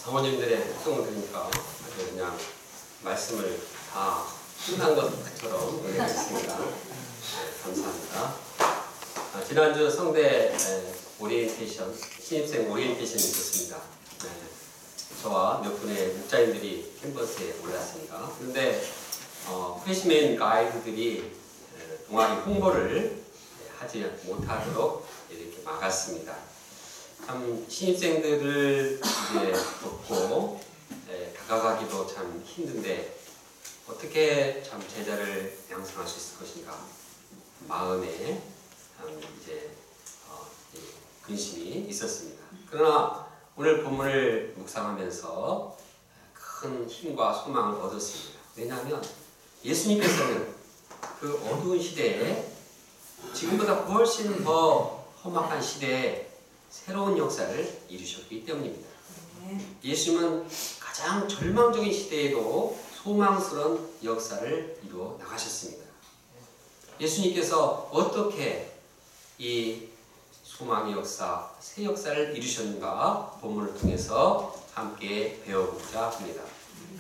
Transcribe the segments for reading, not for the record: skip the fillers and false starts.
어머님들의 특성을 들으니까 아주 그냥 말씀을 다 끝난 것처럼 은혜했습니다. 네, 감사합니다. 지난주 성대 오리엔테이션, 신입생 오리엔테이션이 있었습니다. 네, 저와 몇 분의 목자님들이 캠퍼스에 올랐습니다. 그런데 프레시맨 가이드들이 동아리 홍보를 하지 못하도록 이렇게 막았습니다. 참 신입생들을 이제 돕고 다가가기도 참 힘든데 어떻게 참 제자를 양성할 수 있을 것인가 마음에 참 이제 근심이 있었습니다. 그러나 오늘 본문을 묵상하면서 큰 힘과 소망을 얻었습니다. 왜냐하면 예수님께서는 그 어두운 시대에 지금보다 훨씬 더 험악한 시대에 새로운 역사를 이루셨기 때문입니다. 예수님은 가장 절망적인 시대에도 소망스러운 역사를 이루어 나가셨습니다. 예수님께서 어떻게 이 소망의 역사, 새 역사를 이루셨는가 본문을 통해서 함께 배워보자 합니다.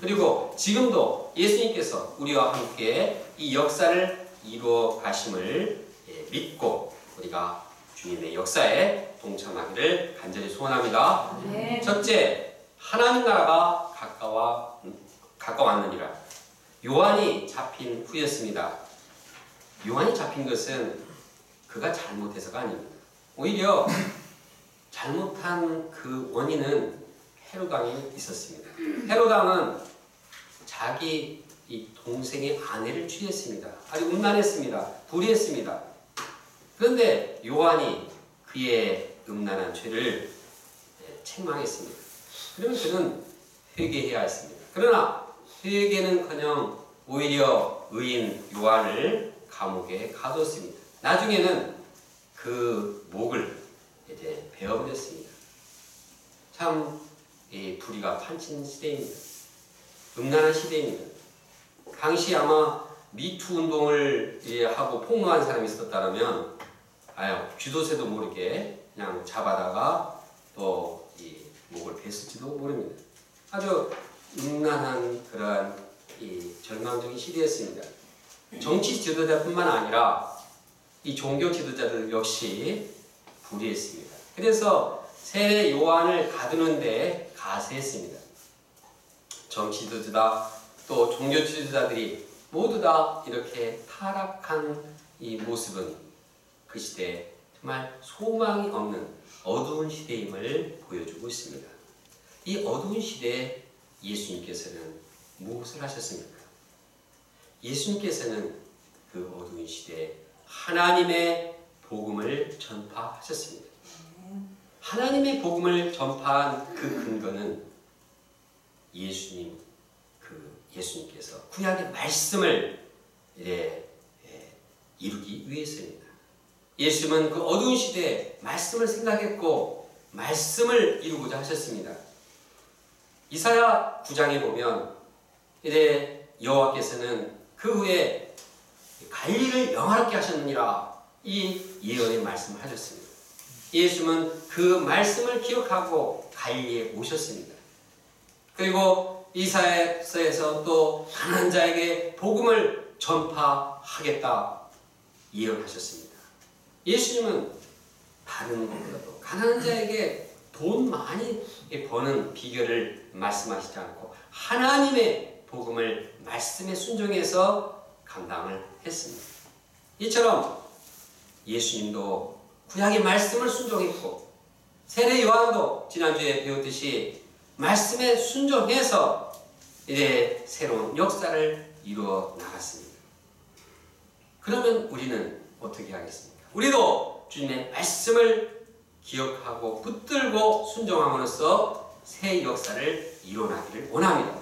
그리고 지금도 예수님께서 우리와 함께 이 역사를 이루어 가심을 믿고 우리가 주님의 역사에 동참하기를 간절히 소원합니다. 네. 첫째, 하나님 나라가 가까웠느니라. 요한이 잡힌 후였습니다. 요한이 잡힌 것은 그가 잘못해서가 아닙니다. 오히려 잘못한 그 원인은 헤롯 왕이 있었습니다. 헤롯 왕은 자기 이 동생의 아내를 취했습니다. 아주 음란했습니다. 불의했습니다. 그런데 요한이 그의 음란한 죄를 책망했습니다. 그러면 그는 회개해야 했습니다. 그러나 회개는커녕 오히려 의인 요한을 감옥에 가뒀습니다. 나중에는 그 목을 이제 베어버렸습니다. 참 불의가 판치는 시대입니다. 음란한 시대입니다. 당시 아마 미투 운동을 하고 폭로한 사람이 있었다면 쥐도새도 모르게 그냥 잡아다가 또 이 목을 뱄을지도 모릅니다. 아주 음란한 그러한 이 절망적인 시대였습니다. 정치 지도자뿐만 아니라 이 종교 지도자들 역시 불의했습니다. 그래서 세례 요한을 가두는데 가세했습니다. 정치 지도자 또 종교 지도자들이 모두 다 이렇게 타락한 이 모습은 그 시대에 정말 소망이 없는 어두운 시대임을 보여주고 있습니다. 이 어두운 시대에 예수님께서는 무엇을 하셨습니까? 예수님께서는 그 어두운 시대에 하나님의 복음을 전파하셨습니다. 하나님의 복음을 전파한 그 근거는 예수님께서 구약의 말씀을 이루기 위해서입니다. 예수님은 그 어두운 시대에 말씀을 생각했고 말씀을 이루고자 하셨습니다. 이사야 9장에 보면 이제 여호와께서는 그 후에 갈릴리를 영화롭게 하셨느니라 이 예언의 말씀을 하셨습니다. 예수님은 그 말씀을 기억하고 갈릴리에 오셨습니다. 그리고 이사야서에서 또 가난한 자에게 복음을 전파하겠다 예언하셨습니다. 예수님은 다른 것보다도 가난한 자에게 돈 많이 버는 비결을 말씀하시지 않고 하나님의 복음을 말씀에 순종해서 감당을 했습니다. 이처럼 예수님도 구약의 말씀을 순종했고 세례 요한도 지난주에 배웠듯이 말씀에 순종해서 이제 새로운 역사를 이루어 나갔습니다. 그러면 우리는 어떻게 하겠습니까? 우리도 주님의 말씀을 기억하고 붙들고 순종함으로써 새 역사를 이뤄나기를 원합니다.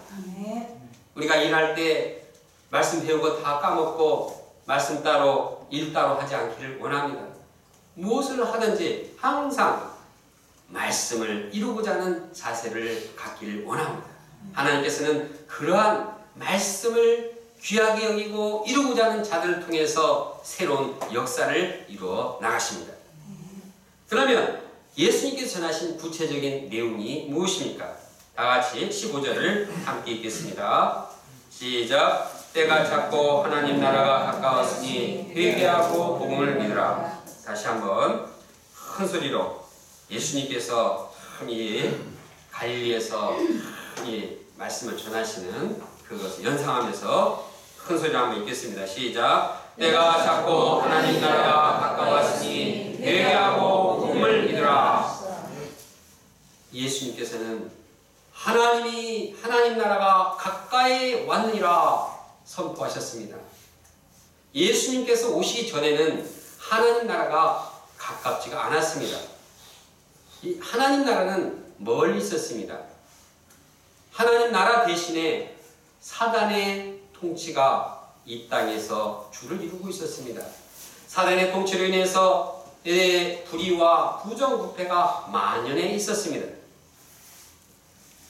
우리가 일할 때 말씀 배운 거 다 까먹고 말씀 따로 일 따로 하지 않기를 원합니다. 무엇을 하든지 항상 말씀을 이루고자 하는 자세를 갖기를 원합니다. 하나님께서는 그러한 말씀을 귀하게 여기고 이루고자 하는 자들을 통해서 새로운 역사를 이루어 나가십니다. 그러면 예수님께서 전하신 구체적인 내용이 무엇입니까? 다 같이 15절을 함께 읽겠습니다. 시작. 때가 찼고 하나님 나라가 가까웠으니 회개하고 복음을 믿으라. 다시 한번 큰 소리로 예수님께서 흔히 갈릴리에서 흔히 말씀을 전하시는 그것을 연상하면서 큰 소리로 한번 읽겠습니다. 시작. 때가 찼고 하나님 나라가 가까웠으니 회개하고 복음을 믿으라. 예수님께서는 하나님 나라가 가까이 왔느니라 선포하셨습니다. 예수님께서 오시기 전에는 하나님 나라가 가깝지가 않았습니다. 이 하나님 나라는 멀리 있었습니다. 하나님 나라 대신에 사단의 통치가 이 땅에서 주를 이루고 있었습니다. 사단의 통치로 인해서 불의와 부정부패가 만연해 있었습니다.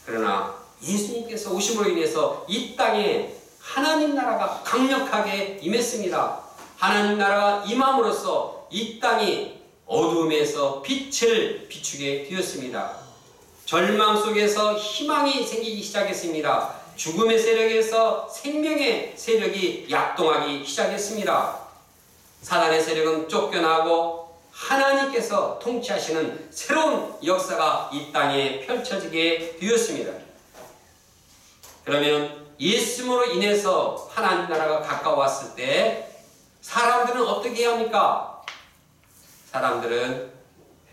그러나 예수님께서 오심으로 인해서 이 땅에 하나님 나라가 강력하게 임했습니다. 하나님 나라가 임함으로써 이 땅이 어둠에서 빛을 비추게 되었습니다. 절망 속에서 희망이 생기기 시작했습니다. 죽음의 세력에서 생명의 세력이 약동하기 시작했습니다. 사단의 세력은 쫓겨나고 하나님께서 통치하시는 새로운 역사가 이 땅에 펼쳐지게 되었습니다. 그러면 예수님으로 인해서 하나님 나라가 가까웠을 때 사람들은 어떻게 해야 합니까? 사람들은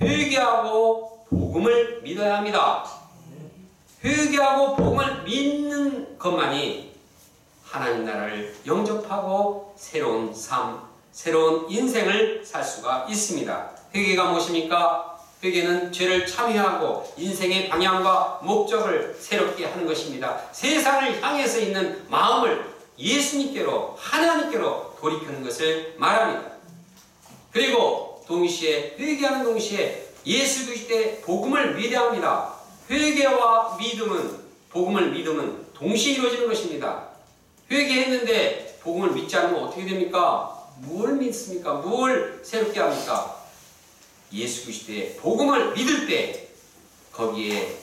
회개하고 복음을 믿어야 합니다. 회개하고 복음을 믿는 것만이 하나님 나라를 영접하고 새로운 삶, 새로운 인생을 살 수가 있습니다. 회개가 무엇입니까? 회개는 죄를 참회하고 인생의 방향과 목적을 새롭게 하는 것입니다. 세상을 향해서 있는 마음을 예수님께로, 하나님께로 돌이키는 것을 말합니다. 그리고 동시에 회개하는 동시에 예수 그리스도의 복음을 믿어야 합니다. 회개와 믿음은, 복음을 믿음은 동시에 이루어지는 것입니다. 회개했는데 복음을 믿지 않으면 어떻게 됩니까? 뭘 믿습니까? 뭘 새롭게 합니까? 예수 그리스도의 복음을 믿을 때 거기에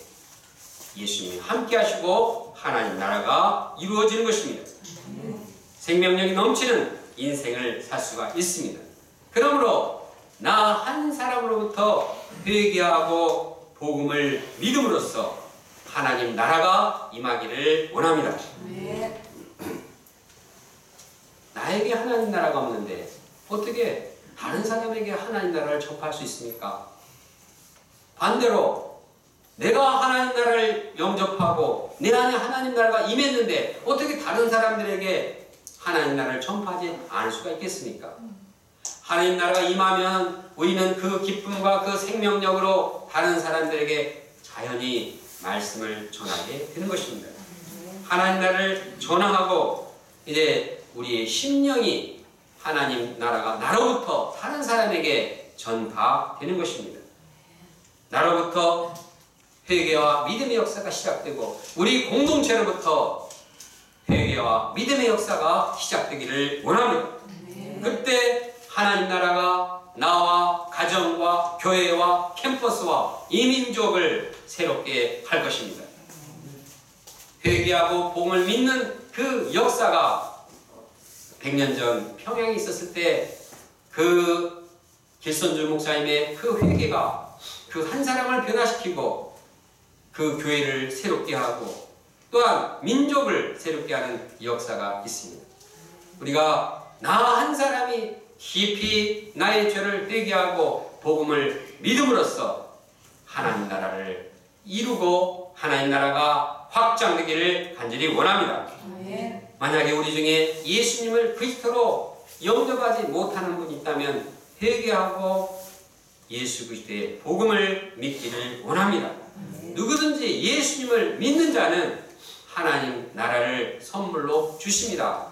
예수님이 함께 하시고 하나님 나라가 이루어지는 것입니다. 생명력이 넘치는 인생을 살 수가 있습니다. 그러므로 나 한 사람으로부터 회개하고 복음을 믿음으로써 하나님 나라가 임하기를 원합니다. 나에게 하나님 나라가 없는데 어떻게 다른 사람에게 하나님 나라를 접할 수 있습니까? 반대로 내가 하나님 나라를 영접하고 내 안에 하나님 나라가 임했는데 어떻게 다른 사람들에게 하나님 나라를 전파하지 않을 수가 있겠습니까? 하나님 나라가 임하면 우리는 그 기쁨과 그 생명력으로 다른 사람들에게 자연히 말씀을 전하게 되는 것입니다. 하나님 나라를 전하고 이제 우리의 심령이 하나님 나라가 나로부터 다른 사람에게 전파되는 것입니다. 나로부터 회개와 믿음의 역사가 시작되고 우리 공동체로부터 회개와 믿음의 역사가 시작되기를 원합니다. 그때 하나님 나라가 나와 가정과 교회와 캠퍼스와 이 민족을 새롭게 할 것입니다. 회개하고 복음을 믿는 그 역사가 100년 전 평양에 있었을 때 그 길선주 목사님의 그 회개가 그 한 사람을 변화시키고 그 교회를 새롭게 하고 또한 민족을 새롭게 하는 역사가 있습니다. 우리가 나 한 사람이 깊이 나의 죄를 회개하고 복음을 믿음으로써 하나님 나라를 이루고 하나님 나라가 확장되기를 간절히 원합니다. 만약에 우리 중에 예수님을 그리스도로 영접하지 못하는 분이 있다면 회개하고 예수 그리스도의 복음을 믿기를 원합니다. 누구든지 예수님을 믿는 자는 하나님 나라를 선물로 주십니다.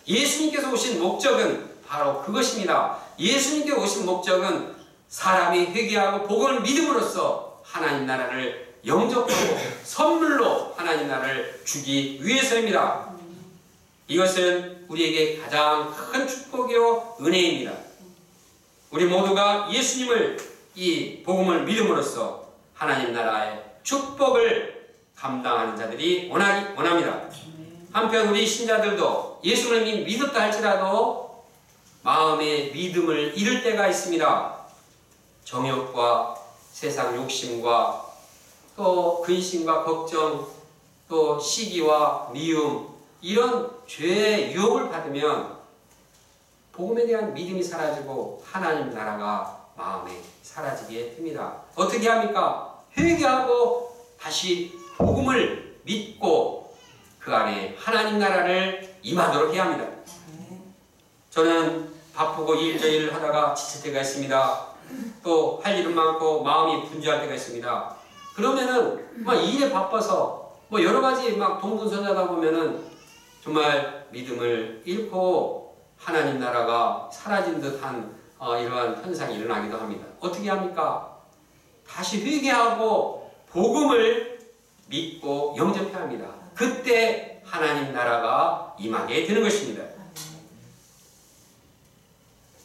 예수님께서 오신 목적은 바로 그것입니다. 예수님께 오신 목적은 사람이 회개하고 복음을 믿음으로써 하나님 나라를 영접하고 선물로 하나님 나라를 주기 위해서입니다. 이것은 우리에게 가장 큰 축복이요 은혜입니다. 우리 모두가 예수님을 이 복음을 믿음으로써 하나님 나라의 축복을 감당하는 자들이 원합니다. 한편 우리 신자들도 예수님이 믿었다 할지라도 마음의 믿음을 잃을 때가 있습니다. 정욕과 세상 욕심과 또 근심과 걱정, 또 시기와 미움, 이런 죄의 유혹을 받으면 복음에 대한 믿음이 사라지고 하나님 나라가 마음에 사라지게 됩니다. 어떻게 합니까? 회개하고 다시 복음을 믿고 그 안에 하나님 나라를 임하도록 해야 합니다. 저는 바쁘고 일저일 하다가 지칠 때가 있습니다. 또 할 일은 많고 마음이 분주할 때가 있습니다. 그러면은 막 일에 바빠서 뭐 여러 가지 막 동분서주하다 보면은 정말 믿음을 잃고 하나님 나라가 사라진 듯한 이러한 현상이 일어나기도 합니다. 어떻게 합니까? 다시 회개하고 복음을 믿고 영접해야 합니다. 그때 하나님 나라가 임하게 되는 것입니다.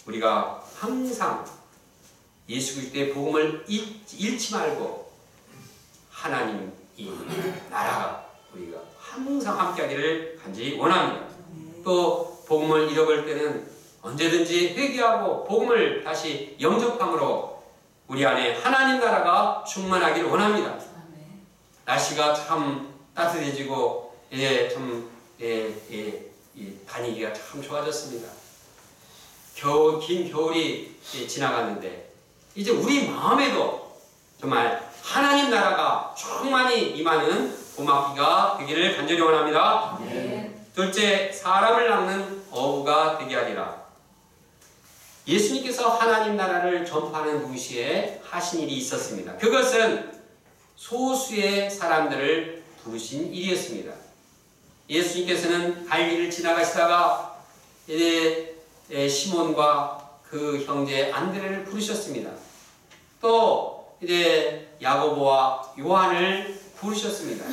우리가 항상 예수 그리스도의 복음을 잃지 말고 하나님 이 나라가 우리가 항상 함께하기를 간절히 원합니다. 또 복음을 잃어버릴 때는 언제든지 회개하고 복음을 다시 영접함으로 우리 안에 하나님 나라가 충만하기를 원합니다. 날씨가 참 따뜻해지고 다니기가 참 좋아졌습니다. 긴 겨울이 지나갔는데 이제 우리 마음에도 정말 하나님 나라가 충만히 임하는 봄학기가 되기를 간절히 원합니다. 둘째, 사람을 낚는 어부가 되게 하리라. 예수님께서 하나님 나라를 전파하는 동시에 하신 일이 있었습니다. 그것은 소수의 사람들을 부르신 일이었습니다. 예수님께서는 갈릴리를 지나가시다가 이제 시몬과 그 형제 안드레를 부르셨습니다. 또 이제 야고보와 요한을 부르셨습니다.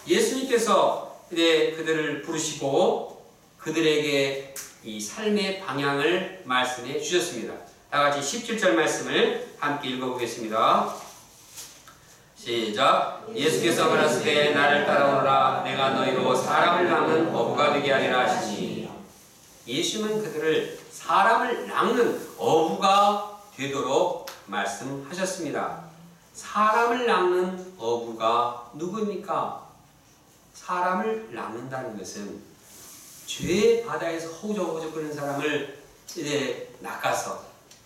예수님께서 이제 그들을 부르시고 그들에게 이 삶의 방향을 말씀해 주셨습니다. 다 같이 17절 말씀을 함께 읽어보겠습니다. 시작. 예수께서 가라사대 나를 따라오라. 내가 너희로 사람을 낚는 어부가 되게 하리라 하시니, 예수님은 그들을 사람을 낚는 어부가 되도록 말씀하셨습니다. 사람을 낚는 어부가 누구입니까? 사람을 낚는다는 것은 죄의 바다에서 허우적허우적거리는 사람을 이제 낚아서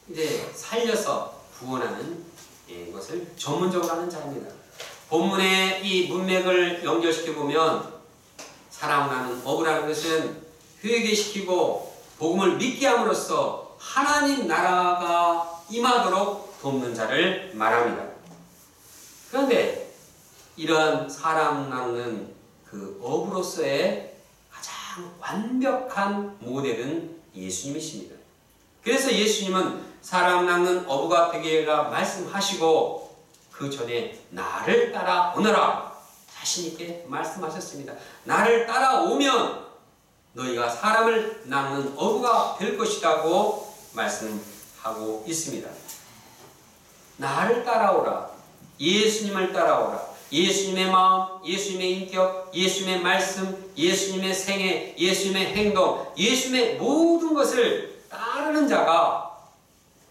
이제 살려서 구원하는 것을 전문적으로 하는 자입니다. 본문의 이 문맥을 연결시켜 보면 사랑하는 어부라는 것은 회개시키고 복음을 믿게 함으로써 하나님 나라가 임하도록 돕는 자를 말합니다. 그런데 이러한 사람 낚는 그 어부로서의 가장 완벽한 모델은 예수님이십니다. 그래서 예수님은 사람 낚는 어부가 되게라 말씀하시고 그 전에 나를 따라오너라 자신있게 말씀하셨습니다. 나를 따라오면 너희가 사람을 낚는 어부가 될 것이라고 말씀하고 있습니다. 나를 따라오라. 예수님을 따라오라. 예수님의 마음, 예수님의 인격, 예수님의 말씀, 예수님의 생애, 예수님의 행동, 예수님의 모든 것을 따르는 자가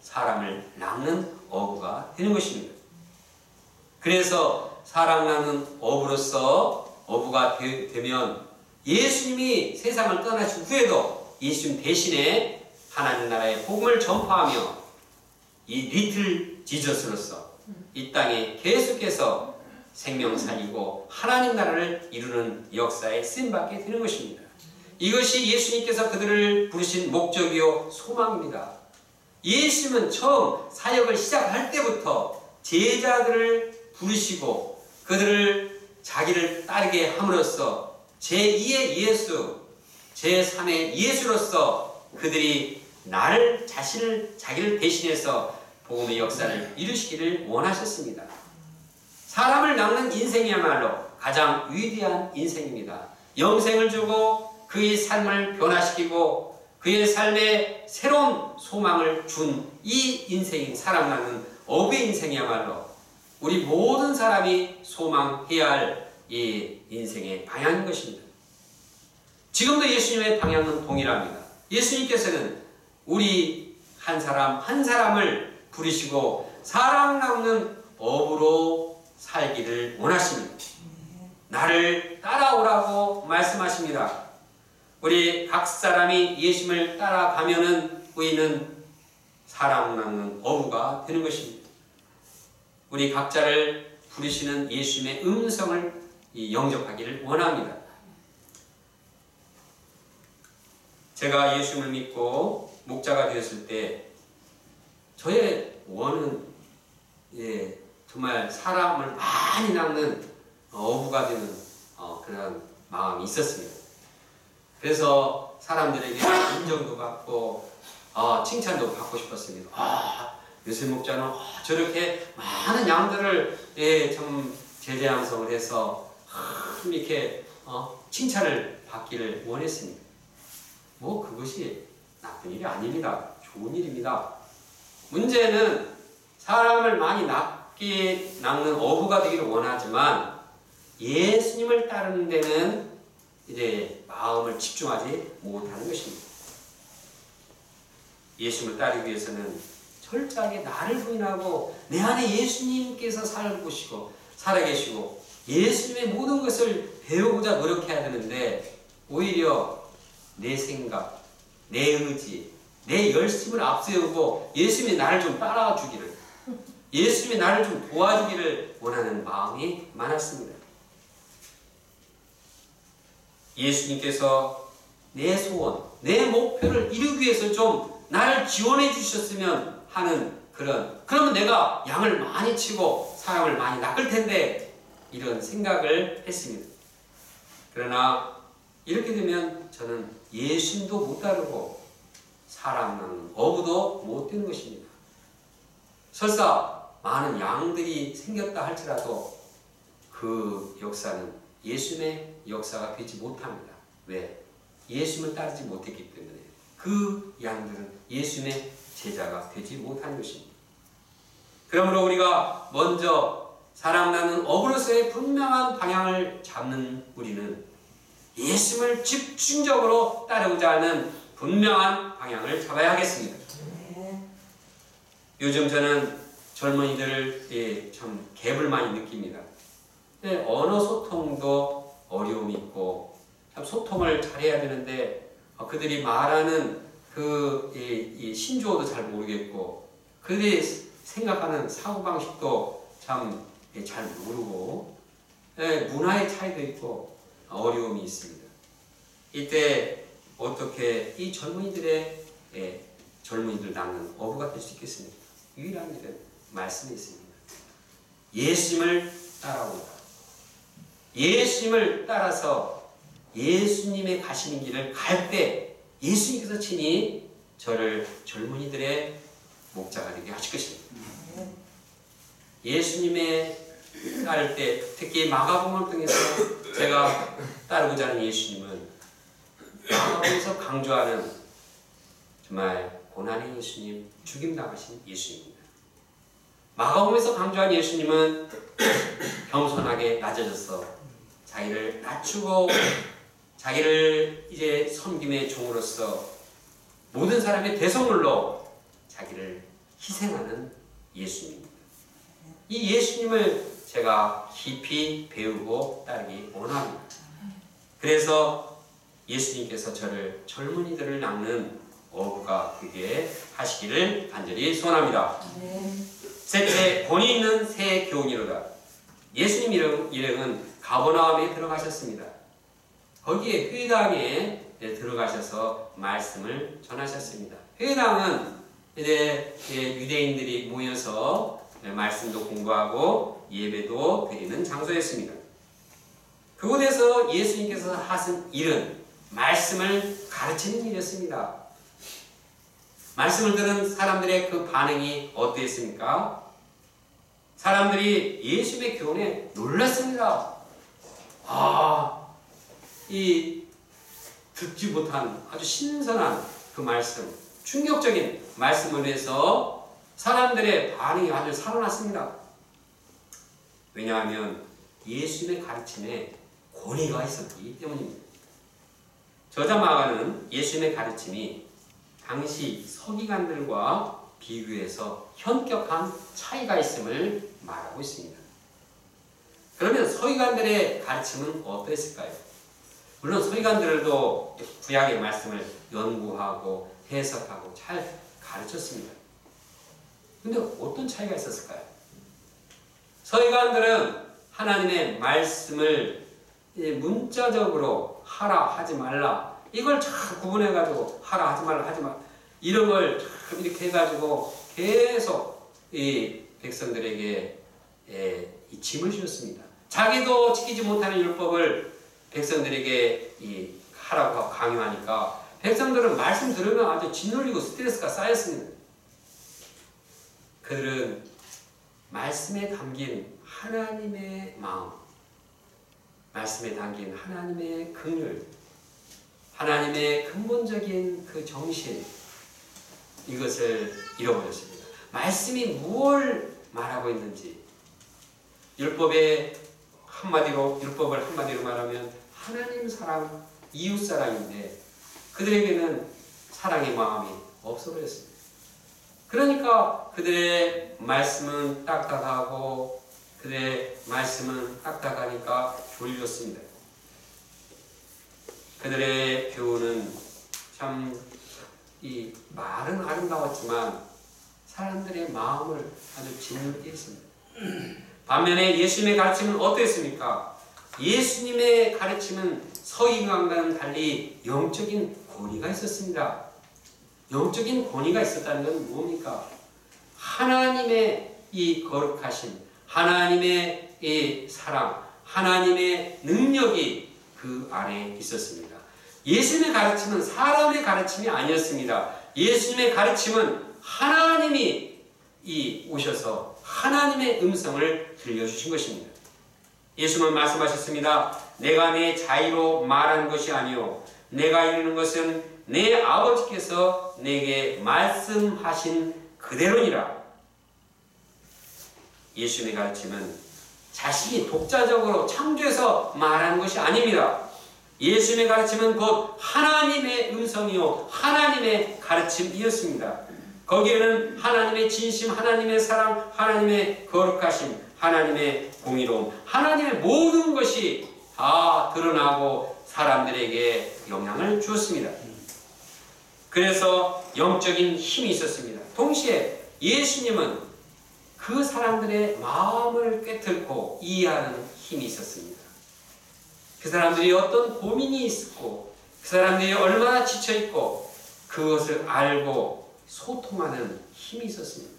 사람을 낚는 어부가 되는 것입니다. 그래서 사람 낚는 어부로서 어부가 되면 예수님이 세상을 떠나신 후에도 예수님 대신에 하나님 나라의 복음을 전파하며 이 리틀 지저스로서 이 땅에 계속해서 생명 살리고 하나님 나라를 이루는 역사에 쓰임받게 되는 것입니다. 이것이 예수님께서 그들을 부르신 목적이요 소망입니다. 예수님은 처음 사역을 시작할 때부터 제자들을 부르시고 그들을 자기를 따르게 함으로써 제2의 예수, 제3의 예수로서 그들이 자기를 대신해서 복음의 역사를 이루시기를 원하셨습니다. 사람을 낚는 인생이야말로 가장 위대한 인생입니다. 영생을 주고 그의 삶을 변화시키고 그의 삶에 새로운 소망을 준 이 인생인 사람 낚는 어부의 인생이야말로 우리 모든 사람이 소망해야 할 이 인생의 방향인 것입니다. 지금도 예수님의 방향은 동일합니다. 예수님께서는 우리 한 사람 한 사람을 부르시고 사랑 나누는 법으로 살기를 원하십니다. 나를 따라오라고 말씀하십니다. 우리 각 사람이 예수님을 따라가면은 우리는 사랑 나누는 어부가 되는 것입니다. 우리 각자를 부르시는 예수님의 음성을 영접하기를 원합니다. 제가 예수님을 믿고 목자가 되었을 때 저의 원은 정말 사람을 많이 낚는 어부가 되는 그런 마음이 있었습니다. 그래서 사람들에게 인정도 받고 칭찬도 받고 싶었습니다. 요셉 목자는 저렇게 많은 양들을 좀 제재양성을 해서 이렇게 칭찬을 받기를 원했습니다. 그것이 나쁜 일이 아닙니다. 좋은 일입니다. 문제는 사람을 많이 낚는 어부가 되기를 원하지만 예수님을 따르는 데는 이제 마음을 집중하지 못하는 것입니다. 예수님을 따르기 위해서는 철저하게 나를 부인하고 내 안에 예수님께서 살아계시고 예수님의 모든 것을 배우고자 노력해야 되는데 오히려 내 생각, 내 의지, 내 열심을 앞세우고 예수님이 나를 좀 따라와 주기를, 예수님이 나를 좀 도와주기를 원하는 마음이 많았습니다. 예수님께서 내 소원, 내 목표를 이루기 위해서 좀 나를 지원해 주셨으면 하는 그러면 내가 양을 많이 치고 사람을 많이 낚을 텐데 이런 생각을 했습니다. 그러나 이렇게 되면 저는 예수님도 못 따르고 사람은 어부도 못 되는 것입니다. 설사 많은 양들이 생겼다 할지라도 그 역사는 예수님의 역사가 되지 못합니다. 왜? 예수님을 따르지 못했기 때문에 그 양들은 예수님의 제자가 되지 못한 것입니다. 그러므로 우리가 먼저 사람 나는 어부로서의 분명한 방향을 잡는 우리는 예수님을 집중적으로 따르고자 하는 분명한 방향을 잡아야 하겠습니다. 요즘 저는 젊은이들을 참 갭을 많이 느낍니다. 언어 소통도 어려움이 있고 참 소통을 잘해야 되는데 그들이 말하는 이 신조어도 잘 모르겠고 그들이 생각하는 사고방식도 참 잘 모르고 문화의 차이도 있고 어려움이 있습니다. 이때 어떻게 이 젊은이들 낳는 어부가 될 수 있겠습니까? 유일한 길은 말씀에 있습니다. 예수님을 따라오라. 예수님을 따라서 예수님의 가시는 길을 갈 때 예수님께서 친히 저를 젊은이들의 목자가 되게 하실 것입니다. 예수님의 따를 때 특히 마가복음을 통해서 제가 따르고자 하는 예수님은 마가복음에서 강조하는 정말 고난의 예수님, 죽임당하신 예수님입니다. 마가복음에서 강조한 예수님은 겸손하게 낮아져서 자기를 낮추고 자기를 이제 섬김의 종으로서 모든 사람의 대성물로 자기를 희생하는 예수님입니다. 이 예수님을 제가 깊이 배우고 따르기 원합니다. 그래서 예수님께서 저를 젊은이들을 낚는 어부가 되게 하시기를 간절히 소원합니다. 셋째, 권위 있는 새 교훈이로다. 예수님 일행은 가버나움에 들어가셨습니다. 거기에 회당에 들어가셔서 말씀을 전하셨습니다. 회당은 이제 유대인들이 모여서 말씀도 공부하고 예배도 드리는 장소였습니다. 그곳에서 예수님께서 하신 일은 말씀을 가르치는 일이었습니다. 말씀을 들은 사람들의 그 반응이 어땠습니까? 사람들이 예수님의 교훈에 놀랐습니다. 이 듣지 못한 아주 신선한 그 말씀, 충격적인 말씀을 해서 사람들의 반응이 아주 살아났습니다. 왜냐하면 예수님의 가르침에 권위가 있었기 때문입니다. 저자 마가는 예수님의 가르침이 당시 서기관들과 비교해서 현격한 차이가 있음을 말하고 있습니다. 그러면 서기관들의 가르침은 어떠했을까요? 물론 서기관들도 구약의 말씀을 연구하고 해석하고 잘 가르쳤습니다. 근데 어떤 차이가 있었을까요? 서기관들은 하나님의 말씀을 문자적으로 하라 하지 말라 이걸 잘 구분해가지고 하라 하지 말라 하지 말라 이런 걸 참 이렇게 해가지고 계속 이 백성들에게 이 짐을 주었습니다. 자기도 지키지 못하는 율법을 백성들에게 하라고 강요하니까 백성들은 말씀 들으면 아주 짓눌리고 스트레스가 쌓였습니다. 그들은 말씀에 담긴 하나님의 마음, 말씀에 담긴 하나님의 긍휼, 하나님의 근본적인 그 정신, 이것을 잃어버렸습니다. 말씀이 무엇을 말하고 있는지, 율법을 한마디로 말하면 하나님 사랑, 이웃 사랑인데 그들에게는 사랑의 마음이 없어버렸습니다. 그러니까 그들의 말씀은 딱딱하고 그들의 말씀은 딱딱하니까 졸렸습니다. 그들의 교훈은 참 이 말은 아름다웠지만 사람들의 마음을 아주 짓누르게 했습니다. 반면에 예수님의 가르침은 어땠습니까? 예수님의 가르침은 서기관과는 달리 영적인 권위가 있었습니다. 영적인 권위가 있었다는 건 뭡니까? 하나님의 이 거룩하심, 하나님의 이 사랑, 하나님의 능력이 그 안에 있었습니다. 예수님의 가르침은 사람의 가르침이 아니었습니다. 예수님의 가르침은 하나님이 오셔서 하나님의 음성을 들려주신 것입니다. 예수님은 말씀하셨습니다. 내가 내 자의로 말한 것이 아니요 내가 이루는 것은 내 아버지께서 내게 말씀하신 그대로니라. 예수님의 가르침은 자신이 독자적으로 창조해서 말하는 것이 아닙니다. 예수님의 가르침은 곧 하나님의 음성이요 하나님의 가르침이었습니다. 거기에는 하나님의 진심, 하나님의 사랑, 하나님의 거룩하심, 하나님의 공의로움, 하나님의 모든 것이 다 드러나고 사람들에게 영향을 주었습니다. 그래서 영적인 힘이 있었습니다. 동시에 예수님은 그 사람들의 마음을 꿰뚫고 이해하는 힘이 있었습니다. 그 사람들이 어떤 고민이 있었고 그 사람들이 얼마나 지쳐있고 그것을 알고 소통하는 힘이 있었습니다.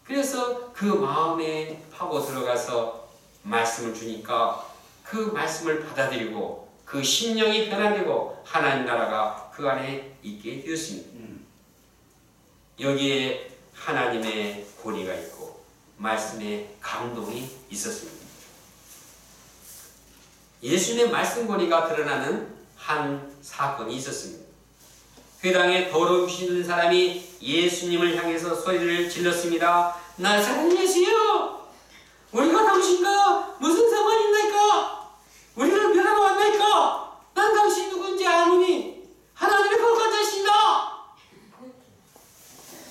그래서 그 마음에 파고 들어가서 말씀을 주니까 그 말씀을 받아들이고 그 심령이 변화되고 하나님 나라가 그 안에 있게 되었습니다. 여기에 하나님의 권위가 있고 말씀의 감동이 있었습니다. 예수님의 말씀 권위가 드러나는 한 사건이 있었습니다. 회당에 더러우신 사람이 예수님을 향해서 소리를 질렀습니다. 나사렛 예수여! 우리가 당신과 무슨 상관이 있나이까? 우리를 멸하러 왔나이까? 난 당신 누군지 아노니 하나님의 거룩한 자신이다!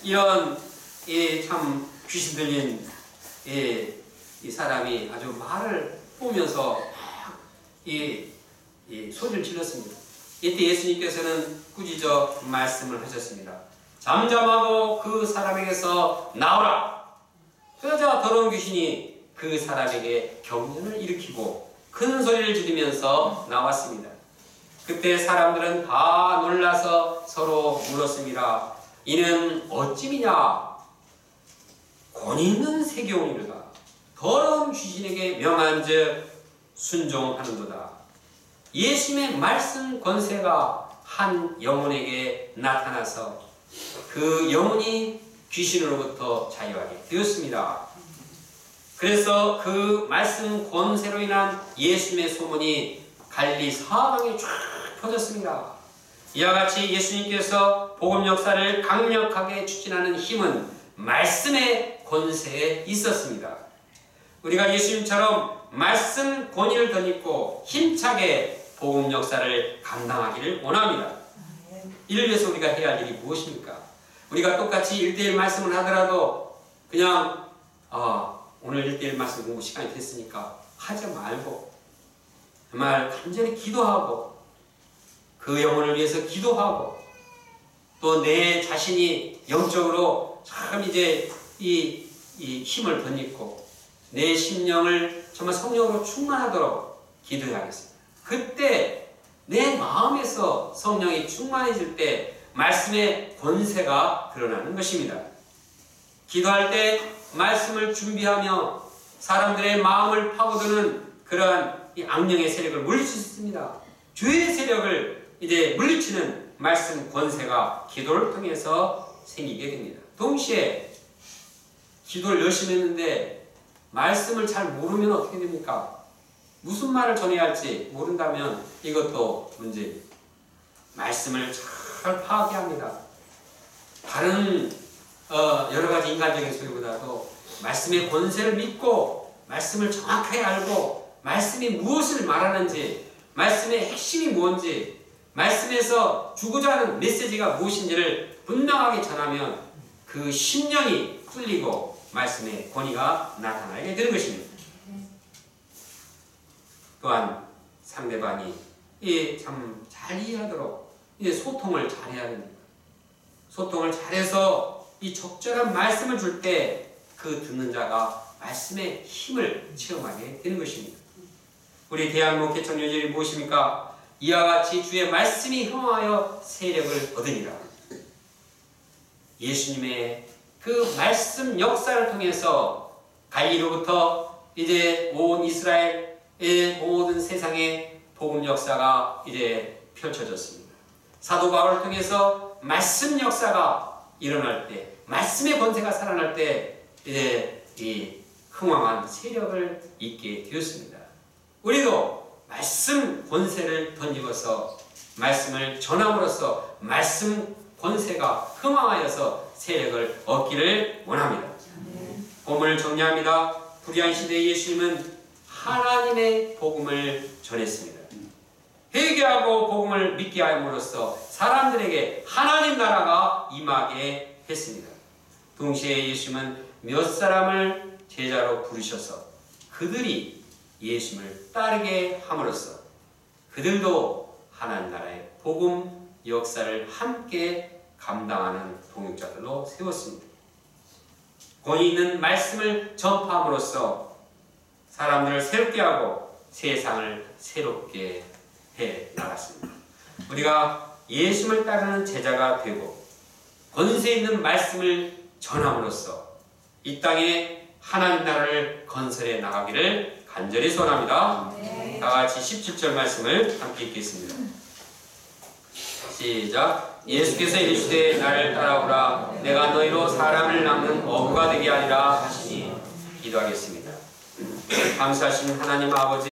이런 참 귀신 들린 이 사람이 아주 말을 뿜으면서 소리를 질렀습니다. 이때 예수님께서는 꾸짖어 말씀을 하셨습니다. 잠잠하고 그 사람에게서 나오라. 그러자 더러운 귀신이 그 사람에게 경련을 일으키고 큰 소리를 지르면서 나왔습니다. 그때 사람들은 다 놀라서 서로 물었습니다. 이는 어찌미냐? 권위 있는 세계오니로다. 더러운 귀신에게 명한즉 순종하는도다. 예수님의 말씀 권세가 한 영혼에게 나타나서 그 영혼이 귀신으로부터 자유하게 되었습니다. 그래서 그 말씀 권세로 인한 예수님의 소문이 갈릴리 사방에 쫙 퍼졌습니다. 이와 같이 예수님께서 복음 역사를 강력하게 추진하는 힘은 말씀의 권세에 있었습니다. 우리가 예수님처럼 말씀 권위를 덧입고 힘차게 복음 역사를 감당하기를 원합니다. 이를 위해서 우리가 해야 할 일이 무엇입니까? 우리가 똑같이 1대1 말씀을 하더라도 그냥 오늘 1대1 말씀 공부 시간이 됐으니까 하지 말고 정말 간절히 기도하고 그 영혼을 위해서 기도하고 또 내 자신이 영적으로 참 이제 이 힘을 덧입고 내 심령을 정말 성령으로 충만하도록 기도해야겠습니다. 그때 내 마음에서 성령이 충만해질 때 말씀의 권세가 드러나는 것입니다. 기도할 때 말씀을 준비하며 사람들의 마음을 파고드는 그러한 이 악령의 세력을 물리칠 수 있습니다. 죄의 세력을 이제 물리치는 말씀 권세가 기도를 통해서 생기게 됩니다. 동시에 기도를 열심히 했는데 말씀을 잘 모르면 어떻게 됩니까? 무슨 말을 전해야 할지 모른다면 이것도 문제입니다. 말씀을 잘 파악해야 합니다. 다른 여러 가지 인간적인 소리보다도 말씀의 권세를 믿고 말씀을 정확하게 알고 말씀이 무엇을 말하는지 말씀의 핵심이 뭔지 말씀에서 주고자 하는 메시지가 무엇인지를 분명하게 전하면 그 심령이 풀리고 말씀의 권위가 나타나게 되는 것입니다. 또한 상대방이 참 잘 이해하도록 소통을 잘해야 됩니다. 소통을 잘해서 이 적절한 말씀을 줄 때 그 듣는 자가 말씀의 힘을 체험하게 되는 것입니다. 우리 대한목회 청년들이 무엇입니까? 이와 같이 주의 말씀이 흥하여 세력을 얻으니라. 예수님의 그 말씀 역사를 통해서 갈리로부터 이제 온 이스라엘의 모든 세상의 복음 역사가 이제 펼쳐졌습니다. 사도 바울을 통해서 말씀 역사가 일어날 때, 말씀의 권세가 살아날 때 이제 이 흥왕한 세력을 잊게 되었습니다. 우리도 말씀 권세를 던지고서 말씀을 전함으로써 말씀 권세가 흥왕하여서 세력을 얻기를 원합니다. 복음을 정리합니다. 불의한 시대의 예수님은 하나님의 복음을 전했습니다. 회개하고 복음을 믿게 함으로써 사람들에게 하나님 나라가 임하게 했습니다. 동시에 예수님은 몇 사람을 제자로 부르셔서 그들이 예수님을 따르게 함으로써 그들도 하나님 나라의 복음 역사를 함께 감당하는 동역자들로 세웠습니다. 권위 있는 말씀을 전파함으로써 사람들을 새롭게 하고 세상을 새롭게 해 나갔습니다. 우리가 예수님을 따르는 제자가 되고 권세 있는 말씀을 전함으로써 이 땅에 하나님 나라를 건설해 나가기를 간절히 소원합니다. 네. 다 같이 17절 말씀을 함께 읽겠습니다. 시작. 예수께서 이르시되 나를 따라오라 내가 너희로 사람을 낚는 어부가 되게 하리라 하시니 기도하겠습니다. 감사하신 하나님 아버지